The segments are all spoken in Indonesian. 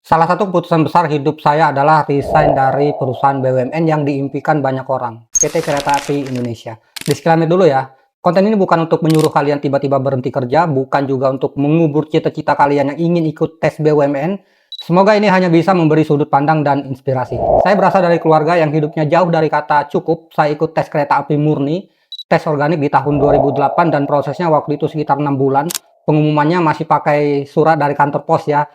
Salah satu keputusan besar hidup saya adalah resign dari perusahaan BUMN yang diimpikan banyak orang, PT Kereta Api Indonesia. Disclaimer dulu ya, konten ini bukan untuk menyuruh kalian tiba-tiba berhenti kerja, bukan juga untuk mengubur cita-cita kalian yang ingin ikut tes BUMN. Semoga ini hanya bisa memberi sudut pandang dan inspirasi. Saya berasal dari keluarga yang hidupnya jauh dari kata cukup. Saya ikut tes kereta api murni, tes organik di tahun 2008 dan prosesnya waktu itu sekitar 6 bulan. Pengumumannya masih pakai surat dari kantor pos ya.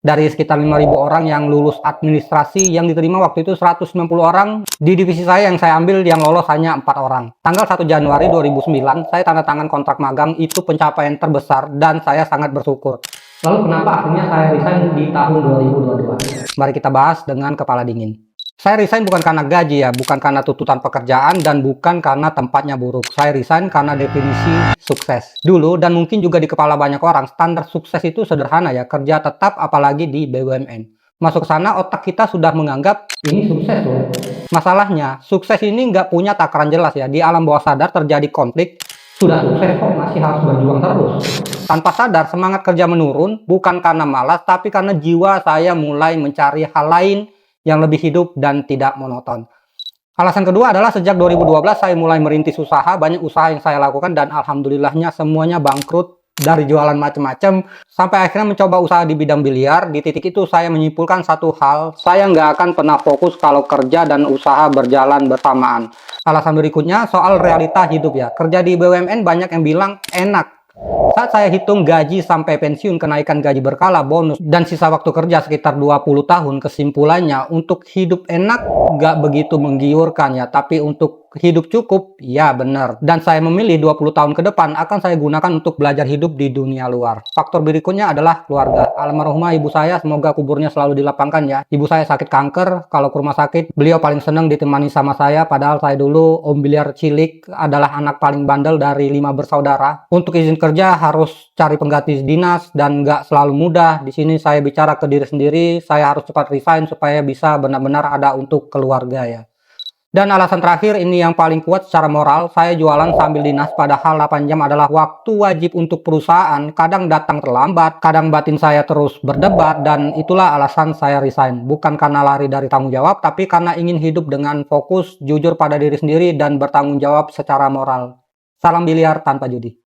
Dari sekitar 5.000 orang yang lulus administrasi, yang diterima waktu itu 190 orang. Di divisi saya yang saya ambil, yang lolos hanya 4 orang. Tanggal 1 Januari 2009, saya tanda tangan kontrak magang. Itu pencapaian terbesar dan saya sangat bersyukur. Lalu kenapa akhirnya saya resign di tahun 2022? Mari kita bahas dengan kepala dingin. Saya resign bukan karena gaji ya, bukan karena tuntutan pekerjaan, dan bukan karena tempatnya buruk. Saya resign karena definisi sukses. Dulu, dan mungkin juga di kepala banyak orang, standar sukses itu sederhana ya, kerja tetap apalagi di BUMN. Masuk ke sana, otak kita sudah menganggap ini sukses loh. Masalahnya, sukses ini nggak punya takaran jelas ya. Di alam bawah sadar terjadi konflik, sudah sukses kok masih harus berjuang terus. Tanpa sadar, semangat kerja menurun, bukan karena malas, tapi karena jiwa saya mulai mencari hal lain yang lebih hidup dan tidak monoton. Alasan kedua adalah sejak 2012 saya mulai merintis usaha, banyak usaha yang saya lakukan dan alhamdulillahnya semuanya bangkrut, dari jualan macam-macam sampai akhirnya mencoba usaha di bidang biliar. Di titik itu saya menyimpulkan satu hal, saya nggak akan pernah fokus kalau kerja dan usaha berjalan bersamaan. Alasan berikutnya soal realita hidup ya, kerja di BUMN banyak yang bilang enak. Saat saya hitung gaji sampai pensiun, kenaikan gaji berkala, bonus, dan sisa waktu kerja sekitar 20 tahun, kesimpulannya untuk hidup enak gak begitu menggiurkan ya, tapi untuk hidup cukup, ya benar. Dan saya memilih 20 tahun ke depan akan saya gunakan untuk belajar hidup di dunia luar. Faktor berikutnya adalah keluarga. Almarhumah ibu saya, semoga kuburnya selalu dilapangkan ya. Ibu saya sakit kanker, kalau ke rumah sakit, beliau paling senang ditemani sama saya, padahal saya dulu om biliar cilik, adalah anak paling bandel dari 5 bersaudara. Untuk izin kerja harus cari pengganti dinas dan nggak selalu mudah. Di sini saya bicara ke diri sendiri, saya harus cepat resign supaya bisa benar-benar ada untuk keluarga ya. Dan alasan terakhir ini yang paling kuat secara moral, saya jualan sambil dinas padahal 8 jam adalah waktu wajib untuk perusahaan. Kadang datang terlambat, kadang batin saya terus berdebat, dan itulah alasan saya resign. Bukan karena lari dari tanggung jawab, tapi karena ingin hidup dengan fokus, jujur pada diri sendiri, dan bertanggung jawab secara moral. Salam biliar tanpa judi.